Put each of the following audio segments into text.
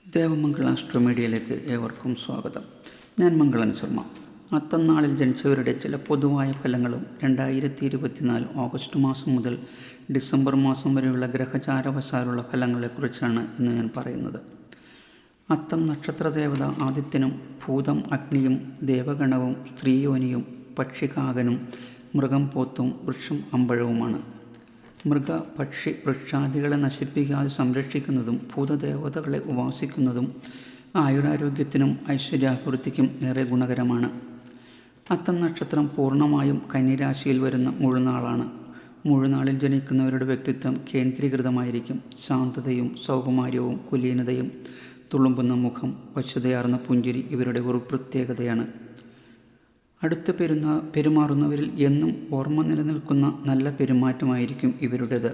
ദേവമംഗള ആസ്ട്രോമീഡിയയിലേക്ക് ഏവർക്കും സ്വാഗതം. ഞാൻ മംഗളൻ ശർമ്മ. അത്തന്നാളിൽ ജനിച്ചവരുടെ ചില പൊതുവായ ഫലങ്ങളും 2024 ഓഗസ്റ്റ് മാസം മുതൽ ഡിസംബർ മാസം വരെയുള്ള ഗ്രഹചാരവശാലുള്ള ഫലങ്ങളെക്കുറിച്ചാണ് ഇന്ന് ഞാൻ പറയുന്നത്. അത്തം നക്ഷത്രദേവത ആദിത്യനും ഭൂതം അഗ്നിയും ദേവഗണവും സ്ത്രീയോനിയും പക്ഷികാകനും മൃഗം പോത്തും വൃക്ഷം അമ്പഴവുമാണ്. മൃഗ പക്ഷി വൃക്ഷാദികളെ നശിപ്പിക്കാതെ സംരക്ഷിക്കുന്നതും ഭൂതദേവതകളെ ഉപാസിക്കുന്നതും ആയുരാരോഗ്യത്തിനും ഐശ്വര്യാഭിവൃദ്ധിക്കും ഏറെ ഗുണകരമാണ്. അത്തം നക്ഷത്രം പൂർണ്ണമായും കന്നിരാശിയിൽ വരുന്ന മുഴുനാളാണ്. മുഴുനാളിൽ ജനിക്കുന്നവരുടെ വ്യക്തിത്വം കേന്ദ്രീകൃതമായിരിക്കും. ശാന്തതയും സൗകുമാര്യവും കുലീനതയും തുളുമ്പുന്ന മുഖം വശ്യതയാർന്ന പുഞ്ചിരി ഇവരുടെ ഒരു പ്രത്യേകതയാണ്. അടുത്ത് പെരുമാറുന്നവരിൽ എന്നും ഓർമ്മ നിലനിൽക്കുന്ന നല്ല പെരുമാറ്റമായിരിക്കും ഇവരുടേത്.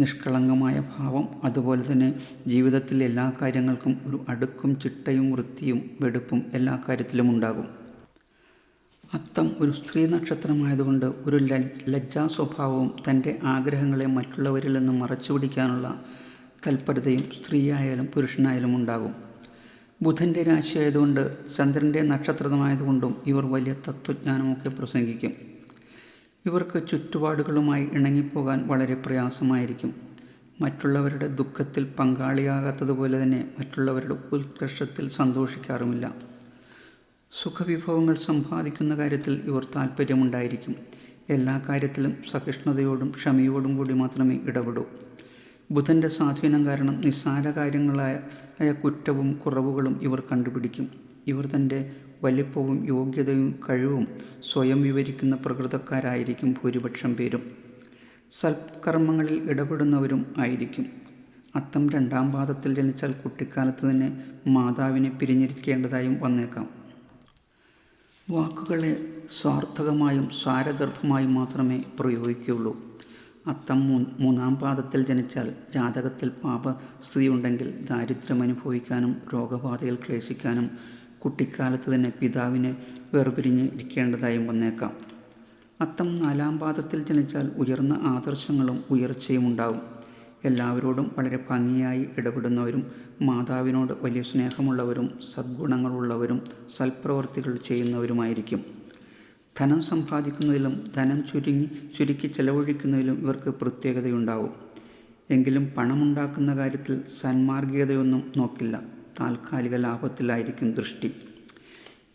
നിഷ്കളങ്കമായ ഭാവം, അതുപോലെ തന്നെ ജീവിതത്തിൽ എല്ലാ കാര്യങ്ങൾക്കും ഒരു അടുക്കും ചിട്ടയും വൃത്തിയും വെടുപ്പും എല്ലാ കാര്യത്തിലും ഉണ്ടാകും. അത്തം ഒരു സ്ത്രീ നക്ഷത്രമായതുകൊണ്ട് ഒരു ലജ്ജാ സ്വഭാവവും തൻ്റെ ആഗ്രഹങ്ങളെ മറ്റുള്ളവരിൽ നിന്ന് മറച്ചുപിടിക്കാനുള്ള തൽപരതയും സ്ത്രീയായാലും പുരുഷനായാലും ഉണ്ടാകും. ബുധൻ്റെ രാശിയായതുകൊണ്ട് ചന്ദ്രൻ്റെ നക്ഷത്രമായതുകൊണ്ടും ഇവർ വലിയ തത്വജ്ഞാനമൊക്കെ പ്രസംഗിക്കും. ഇവർക്ക് ചുറ്റുപാടുകളുമായി ഇണങ്ങിപ്പോകാൻ വളരെ പ്രയാസമായിരിക്കും. മറ്റുള്ളവരുടെ ദുഃഖത്തിൽ പങ്കാളിയാകാത്തതുപോലെ തന്നെ മറ്റുള്ളവരുടെ ഉത്കർഷത്തിൽ സന്തോഷിക്കാറുമില്ല. സുഖവിഭവങ്ങൾ സമ്പാദിക്കുന്ന കാര്യത്തിൽ ഇവർ താല്പര്യമുണ്ടായിരിക്കും. എല്ലാ കാര്യത്തിലും സഹിഷ്ണുതയോടും ക്ഷമയോടും കൂടി മാത്രമേ ഇടപെടൂ. ബുധൻ്റെ സ്വാധീനം കാരണം നിസ്സാര കാര്യങ്ങളായ കുറ്റവും കുറവുകളും ഇവർ കണ്ടുപിടിക്കും. ഇവർ തൻ്റെ വലിപ്പവും യോഗ്യതയും കഴിവും സ്വയം വിവരിക്കുന്ന പ്രകൃതക്കാരായിരിക്കും ഭൂരിപക്ഷം പേരും. സൽക്കർമ്മങ്ങളിൽ ഇടപെടുന്നവരും ആയിരിക്കും. അത്തം 2-ാം പാദത്തിൽ ജനിച്ചാൽ കുട്ടിക്കാലത്ത് തന്നെ മാതാവിനെ പിരിഞ്ഞിരിക്കേണ്ടതായും വന്നേക്കാം. വാക്കുകളെ സ്വാർത്ഥകമായും സാരഗർഭമായും മാത്രമേ പ്രയോഗിക്കുകയുള്ളൂ. അത്തം 3-ാം പാദത്തിൽ ജനിച്ചാൽ ജാതകത്തിൽ പാപസ്ഥിതി ഉണ്ടെങ്കിൽ ദാരിദ്ര്യം അനുഭവിക്കാനും രോഗബാധയിൽ ക്ലേശിക്കാനും കുട്ടിക്കാലത്ത് തന്നെ പിതാവിനെ വേർപിരിഞ്ഞ് ഇരിക്കേണ്ടതായും വന്നേക്കാം. അത്തം 4-ാം പാദത്തിൽ ജനിച്ചാൽ ഉയർന്ന ആദർശങ്ങളും ഉയർച്ചയും ഉണ്ടാകും. എല്ലാവരോടും വളരെ ഭംഗിയായി ഇടപെടുന്നവരും മാതാവിനോട് വലിയ സ്നേഹമുള്ളവരും സദ്ഗുണങ്ങളുള്ളവരും സൽപ്രവർത്തികൾ ചെയ്യുന്നവരുമായിരിക്കും. ധനം സമ്പാദിക്കുന്നതിലും ധനം ചുരുക്കി ചെലവഴിക്കുന്നതിലും ഇവർക്ക് പ്രത്യേകതയുണ്ടാവും. എങ്കിലും പണമുണ്ടാക്കുന്ന കാര്യത്തിൽ സന്മാർഗീയതയൊന്നും നോക്കില്ല. താൽക്കാലിക ലാഭത്തിലായിരിക്കും ദൃഷ്ടി.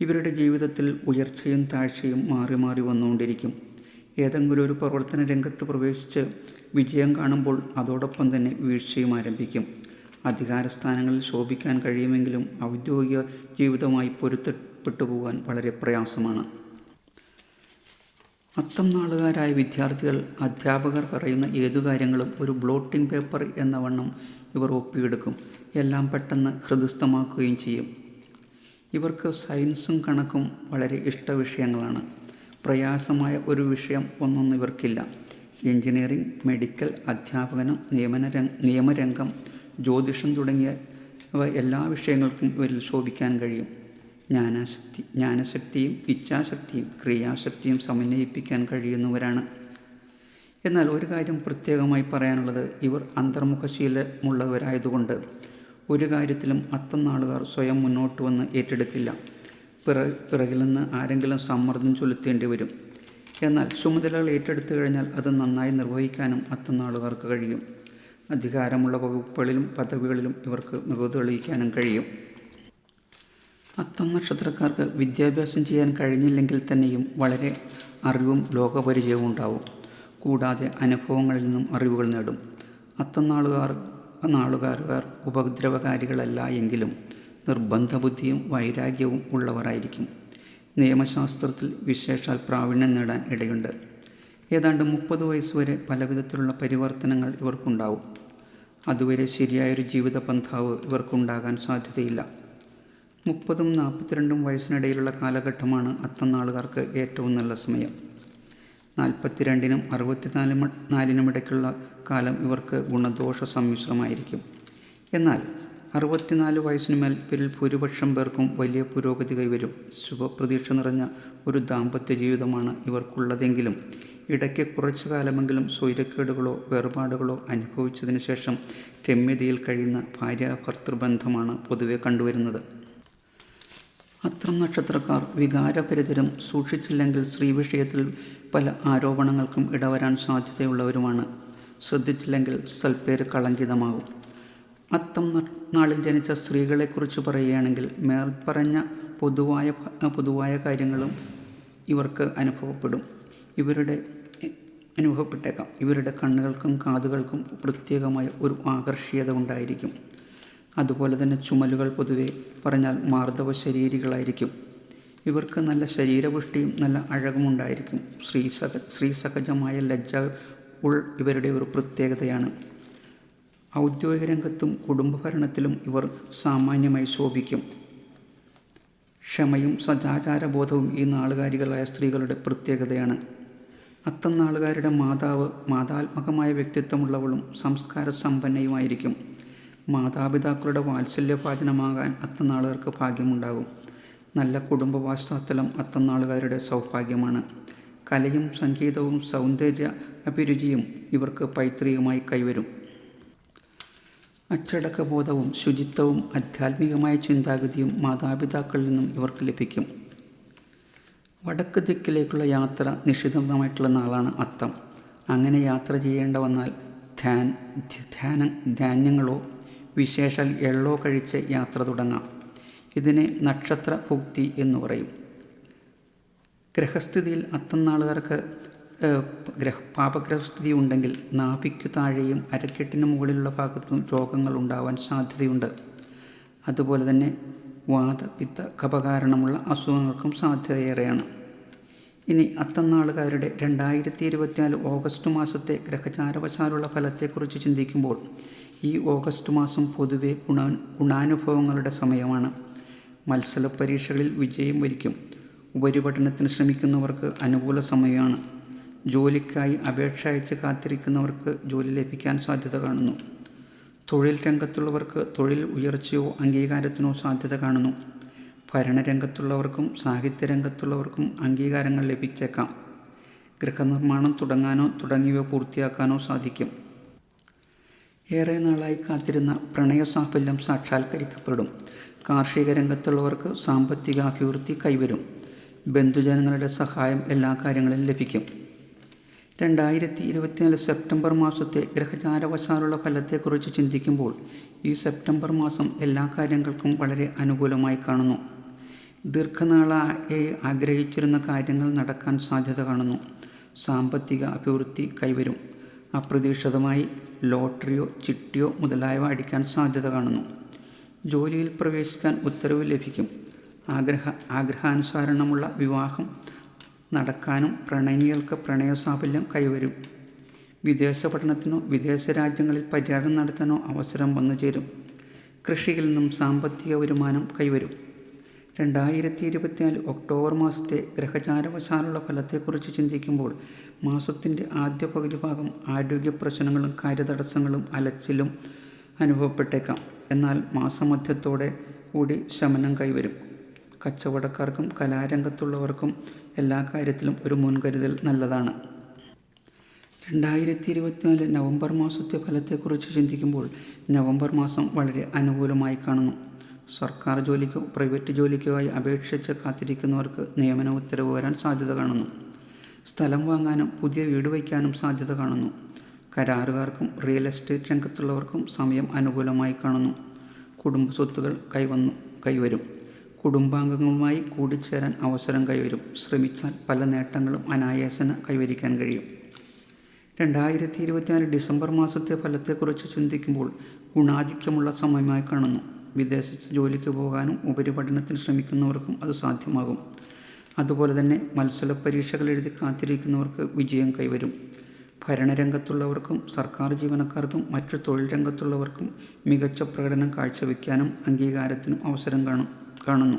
ഇവരുടെ ജീവിതത്തിൽ ഉയർച്ചയും താഴ്ചയും മാറി മാറി വന്നുകൊണ്ടിരിക്കും. ഏതെങ്കിലും ഒരു പ്രവർത്തന രംഗത്ത് പ്രവേശിച്ച് വിജയം കാണുമ്പോൾ അതോടൊപ്പം തന്നെ വീഴ്ചയും ആരംഭിക്കും. അധികാരസ്ഥാനങ്ങളിൽ ശോഭിക്കാൻ കഴിയുമെങ്കിലും ഔദ്യോഗിക ജീവിതവുമായി പൊരുത്തപ്പെട്ടു പോകാൻ വളരെ പ്രയാസമാണ്. അത്തം നാളുകാരായ വിദ്യാർത്ഥികൾ അധ്യാപകർ പറയുന്ന ഏതു കാര്യങ്ങളും ഒരു ബ്ലോട്ടിംഗ് പേപ്പർ എന്ന വണ്ണം ഇവർ ഒപ്പിയെടുക്കും. എല്ലാം പെട്ടെന്ന് ഹൃദിസ്ഥമാക്കുകയും ചെയ്യും. ഇവർക്ക് സയൻസും കണക്കും വളരെ ഇഷ്ടവിഷയങ്ങളാണ്. പ്രയാസമായ ഒരു വിഷയം ഒന്നൊന്നും ഇവർക്കില്ല. എഞ്ചിനീയറിംഗ്, മെഡിക്കൽ, അധ്യാപനം, നിയമരംഗം, ജ്യോതിഷം തുടങ്ങിയവ എല്ലാ വിഷയങ്ങൾക്കും ഇവരിൽ ശോഭിക്കാൻ കഴിയും. ജ്ഞാനശക്തിയും ഇച്ഛാശക്തിയും ക്രിയാശക്തിയും സമന്വയിപ്പിക്കാൻ കഴിയുന്നവരാണ്. എന്നാൽ ഒരു കാര്യം പ്രത്യേകമായി പറയാനുള്ളത്, ഇവർ അന്തർമുഖശീലമുള്ളവരായതുകൊണ്ട് ഒരു കാര്യത്തിലും അത്തം നാളുകാർ സ്വയം മുന്നോട്ട് വന്ന് ഏറ്റെടുക്കില്ല. പിറകിൽ നിന്ന് ആരെങ്കിലും സമ്മർദ്ദം ചെലുത്തേണ്ടി വരും. എന്നാൽ ചുമതലകൾ ഏറ്റെടുത്തു കഴിഞ്ഞാൽ അത് നന്നായി നിർവഹിക്കാനും അത്തം നാളുകാർക്ക് കഴിയും. അധികാരമുള്ള വകുപ്പുകളിലും പദവികളിലും ഇവർക്ക് മികവ് തെളിയിക്കാനും കഴിയും. അത്തം നക്ഷത്രക്കാർക്ക് വിദ്യാഭ്യാസം ചെയ്യാൻ കഴിഞ്ഞില്ലെങ്കിൽ തന്നെയും വളരെ അറിവും ലോകപരിചയവും ഉണ്ടാവും. കൂടാതെ അനുഭവങ്ങളിൽ നിന്നും അറിവുകൾ നേടും. അത്തം നാളുകാർ ഉപദ്രവകാരികളല്ല എങ്കിലും നിർബന്ധ ബുദ്ധിയും വൈരാഗ്യവും ഉള്ളവരായിരിക്കും. നിയമശാസ്ത്രത്തിൽ വിശേഷാൽ പ്രാവീണ്യം നേടാൻ ഇടയുണ്ട്. ഏതാണ്ട് 30 വയസ്സുവരെ പലവിധത്തിലുള്ള പരിവർത്തനങ്ങൾ ഇവർക്കുണ്ടാവും. അതുവരെ ശരിയായൊരു ജീവിത പന്ഥാവ് ഇവർക്കുണ്ടാകാൻ സാധ്യതയില്ല. 30-ഉം 42-ഉം വയസ്സിനിടയിലുള്ള കാലഘട്ടമാണ് അത്തം നാളുകാർക്ക് ഏറ്റവും നല്ല സമയം. 42-നും 64-നും ഇടയ്ക്കുള്ള കാലം ഇവർക്ക് ഗുണദോഷ സമ്മിശ്രമായിരിക്കും. എന്നാൽ 64 വയസ്സിനുമേൽ ഇവരിൽ ഭൂരിപക്ഷം പേർക്കും വലിയ പുരോഗതി കൈവരും. ശുഭപ്രതീക്ഷ നിറഞ്ഞ ഒരു ദാമ്പത്യ ജീവിതമാണ് ഇവർക്കുള്ളതെങ്കിലും ഇടയ്ക്ക് കുറച്ചു കാലമെങ്കിലും സ്വൈരക്കേടുകളോ വേർപാടുകളോ അനുഭവിച്ചതിന് ശേഷം രമ്യതയിൽ കഴിയുന്ന ഭാര്യാഭർത്തൃബന്ധമാണ് പൊതുവെ കണ്ടുവരുന്നത്. അത്തരം നക്ഷത്രക്കാർ വികാരഭരിതരും സൂക്ഷിച്ചില്ലെങ്കിൽ സ്ത്രീ വിഷയത്തിൽ പല ആരോപണങ്ങൾക്കും ഇടവരാൻ സാധ്യതയുള്ളവരുമാണ്. ശ്രദ്ധിച്ചില്ലെങ്കിൽ സൽപ്പേര് കളങ്കിതമാകും. അത്തം നാളിൽ ജനിച്ച സ്ത്രീകളെക്കുറിച്ച് പറയുകയാണെങ്കിൽ മേൽപ്പറഞ്ഞ പൊതുവായ കാര്യങ്ങളും ഇവർക്ക് അനുഭവപ്പെട്ടേക്കാം. ഇവരുടെ കണ്ണുകൾക്കും കാതുകൾക്കും പ്രത്യേകമായ ഒരു ആകർഷീയത ഉണ്ടായിരിക്കും. അതുപോലെ തന്നെ ചുമലുകൾ പൊതുവെ പറഞ്ഞാൽ മാർദ്ദവ ശരീരികളായിരിക്കും. ഇവർക്ക് നല്ല ശരീരപുഷ്ടിയും നല്ല അഴകുമുണ്ടായിരിക്കും. സ്ത്രീസഹജമായ ലജ്ജ ഇവരുടെ ഒരു പ്രത്യേകതയാണ്. ഔദ്യോഗിക രംഗത്തും കുടുംബഭരണത്തിലും ഇവർ സാമാന്യമായി ശോഭിക്കും. ക്ഷമയും സദാചാരബോധവും ഈ നാളുകാരികളായ സ്ത്രീകളുടെ പ്രത്യേകതയാണ്. അത്തം നാളുകാരുടെ മാതാവ് മാതാത്മകമായ വ്യക്തിത്വമുള്ളവളും സംസ്കാര സമ്പന്നയുമായിരിക്കും. മാതാപിതാക്കളുടെ വാത്സല്യഭാജനമാകാൻ അത്തം നാളുകാർക്ക് ഭാഗ്യമുണ്ടാകും. നല്ല കുടുംബവാസസ്ഥലം അത്തം നാളുകാരുടെ സൗഭാഗ്യമാണ്. കലയും സംഗീതവും സൗന്ദര്യ അഭിരുചിയും ഇവർക്ക് പൈതൃകമായി കൈവരും. അച്ചടക്കബോധവും ശുചിത്വവും ആധ്യാത്മികമായ ചിന്താഗതിയും മാതാപിതാക്കളിൽ നിന്നും ഇവർക്ക് ലഭിക്കും. വടക്ക് ദിക്കിലേക്കുള്ള യാത്ര നിഷിദ്ധമായിട്ടുള്ള നാളാണ് അത്തം. അങ്ങനെ യാത്ര ചെയ്യേണ്ട വന്നാൽ ധാന്യങ്ങളോ വിശേഷാൽ എള്ളോ കഴിച്ച് യാത്ര തുടങ്ങാം. ഇതിനെ നക്ഷത്ര ഭുക്തി എന്ന് പറയും. ഗ്രഹസ്ഥിതിയിൽ അത്തം നാളുകാർക്ക് പാപഗ്രഹസ്ഥിതി ഉണ്ടെങ്കിൽ നാഭിക്കു താഴെയും അരക്കെട്ടിന് മുകളിലുള്ള ഭാഗത്തും രോഗങ്ങൾ ഉണ്ടാവാൻ സാധ്യതയുണ്ട്. അതുപോലെ തന്നെ വാതപിത്ത കഫകാരണമുള്ള അസുഖങ്ങൾക്കും സാധ്യതയേറെയാണ്. ഇനി അത്തം നാളുകാരുടെ 2024 ഓഗസ്റ്റ് മാസത്തെ ഗ്രഹചാരവശാലുള്ള ഫലത്തെക്കുറിച്ച് ചിന്തിക്കുമ്പോൾ ഈ ഓഗസ്റ്റ് മാസം പൊതുവെ ഗുണാനുഭവങ്ങളുടെ സമയമാണ്. മത്സര പരീക്ഷകളിൽ വിജയം വരിക്കും. ഉപരിപഠനത്തിന് ശ്രമിക്കുന്നവർക്ക് അനുകൂല സമയമാണ്. ജോലിക്കായി അപേക്ഷ അയച്ച് കാത്തിരിക്കുന്നവർക്ക് ജോലി ലഭിക്കാൻ സാധ്യത കാണുന്നു. തൊഴിൽ രംഗത്തുള്ളവർക്ക് തൊഴിൽ ഉയർച്ചയോ അംഗീകാരത്തിനോ സാധ്യത കാണുന്നു. ഭരണരംഗത്തുള്ളവർക്കും സാഹിത്യരംഗത്തുള്ളവർക്കും അംഗീകാരങ്ങൾ ലഭിച്ചേക്കാം. ഗൃഹനിർമ്മാണം തുടങ്ങാനോ തുടങ്ങിയവ പൂർത്തിയാക്കാനോ സാധിക്കും. ഏറെ നാളായി കാത്തിരുന്ന പ്രണയസാഫല്യം സാക്ഷാത്കരിക്കപ്പെടും. കാർഷിക രംഗത്തുള്ളവർക്ക് സാമ്പത്തിക അഭിവൃദ്ധി കൈവരും. ബന്ധുജനങ്ങളുടെ സഹായം എല്ലാ കാര്യങ്ങളിലും ലഭിക്കും. 2024 സെപ്റ്റംബർ മാസത്തെ ഗ്രഹചാരവശാലുള്ള ഫലത്തെക്കുറിച്ച് ചിന്തിക്കുമ്പോൾ ഈ സെപ്റ്റംബർ മാസം എല്ലാ കാര്യങ്ങൾക്കും വളരെ അനുകൂലമായി കാണുന്നു. ദീർഘനാളായി ആഗ്രഹിച്ചിരുന്ന കാര്യങ്ങൾ നടക്കാൻ സാധ്യത കാണുന്നു. സാമ്പത്തിക അഭിവൃദ്ധി കൈവരും. അപ്രതീക്ഷിതമായി ലോട്ടറിയോ ചിട്ടിയോ മുതലായവ അടിക്കാൻ സാധ്യത കാണുന്നു. ജോലിയിൽ പ്രവേശിക്കാൻ ഉത്തരവ് ലഭിക്കും. ആഗ്രഹാനുസരണമുള്ള വിവാഹം നടക്കാനും പ്രണയിനികൾക്ക് പ്രണയസാഫല്യം കൈവരും. വിദേശ പഠനത്തിനോ വിദേശ രാജ്യങ്ങളിൽ പര്യടനം നടത്താനോ അവസരം വന്നു ചേരും. കൃഷിയിൽ നിന്നും സാമ്പത്തിക വരുമാനം കൈവരും. 2024 ഒക്ടോബർ മാസത്തെ ഗ്രഹചാരവശാലുള്ള ഫലത്തെക്കുറിച്ച് ചിന്തിക്കുമ്പോൾ മാസത്തിൻ്റെ ആദ്യ പകുതി ഭാഗം ആരോഗ്യ പ്രശ്നങ്ങളും കാര്യതടസ്സങ്ങളും അലച്ചിലും അനുഭവപ്പെട്ടേക്കാം. എന്നാൽ മാസമധ്യത്തോടെ കൂടി ശമനം കൈവരും. കച്ചവടക്കാർക്കും കലാരംഗത്തുള്ളവർക്കും എല്ലാ കാര്യത്തിലും ഒരു മുൻകരുതൽ നല്ലതാണ്. 2024 നവംബർ മാസത്തെ ഫലത്തെക്കുറിച്ച് ചിന്തിക്കുമ്പോൾ നവംബർ മാസം വളരെ അനുകൂലമായി കാണുന്നു. സർക്കാർ ജോലിക്കോ പ്രൈവറ്റ് ജോലിക്കോ ആയി അപേക്ഷിച്ച് കാത്തിരിക്കുന്നവർക്ക് നിയമന ഉത്തരവ് വരാൻ സാധ്യത കാണുന്നു. സ്ഥലം വാങ്ങാനും പുതിയ വീട് വയ്ക്കാനും സാധ്യത കാണുന്നു. കരാറുകാർക്കും റിയൽ എസ്റ്റേറ്റ് രംഗത്തുള്ളവർക്കും സമയം അനുകൂലമായി കാണുന്നു. കുടുംബ സ്വത്തുകൾ കൈവരും. കുടുംബാംഗങ്ങളുമായി കൂടിച്ചേരാൻ അവസരം കൈവരും. ശ്രമിച്ചാൽ പല നേട്ടങ്ങളും അനായാസന കൈവരിക്കാൻ കഴിയും. 2024 ഡിസംബർ മാസത്തെ ഫലത്തെക്കുറിച്ച് ചിന്തിക്കുമ്പോൾ ഗുണാധിക്യമുള്ള സമയമായി കാണുന്നു. വിദേശത്ത് ജോലിക്ക് പോകാനും ഉപരിപഠനത്തിന് ശ്രമിക്കുന്നവർക്കും അത് സാധ്യമാകും. അതുപോലെ തന്നെ മത്സര പരീക്ഷകൾ എഴുതി കാത്തിരിക്കുന്നവർക്ക് വിജയം കൈവരും. ഭരണരംഗത്തുള്ളവർക്കും സർക്കാർ ജീവനക്കാർക്കും മറ്റു തൊഴിൽ രംഗത്തുള്ളവർക്കും മികച്ച പ്രകടനം കാഴ്ചവെക്കാനും അംഗീകാരത്തിനും അവസരം കാണുന്നു.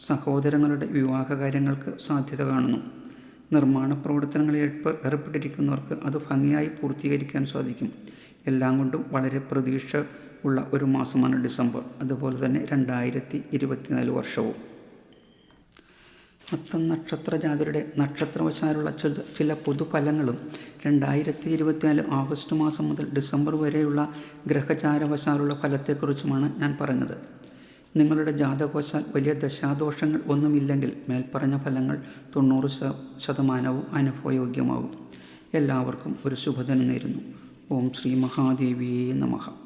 സഹോദരങ്ങളുടെ വിവാഹകാര്യങ്ങൾക്ക് സാധ്യത കാണുന്നു. നിർമ്മാണ പ്രവർത്തനങ്ങളിൽ ഏർപ്പെട്ടിരിക്കുന്നവർക്ക് അത് ഭംഗിയായി പൂർത്തീകരിക്കാൻ സാധിക്കും. എല്ലാം കൊണ്ടും വളരെ പ്രതീക്ഷ ഉള്ള ഒരു മാസമാണ് ഡിസംബർ. അതുപോലെ തന്നെ 2024 വർഷവും. അത്തം നക്ഷത്ര ജാതരുടെ നക്ഷത്രവശാലുള്ള ചില പൊതുഫലങ്ങളും 2024 ഓഗസ്റ്റ് മാസം മുതൽ ഡിസംബർ വരെയുള്ള ഗ്രഹചാരവശാലുള്ള ഫലത്തെക്കുറിച്ചുമാണ് ഞാൻ പറഞ്ഞത്. നിങ്ങളുടെ ജാതകവശാൽ വലിയ ദശാദോഷങ്ങൾ ഒന്നുമില്ലെങ്കിൽ മേൽപ്പറഞ്ഞ ഫലങ്ങൾ 90% അനുഭവയോഗ്യമാകും. എല്ലാവർക്കും ഒരു ശുഭദിനം നേരുന്നു. ഓം ശ്രീ മഹാദേവിയേ നമഃ.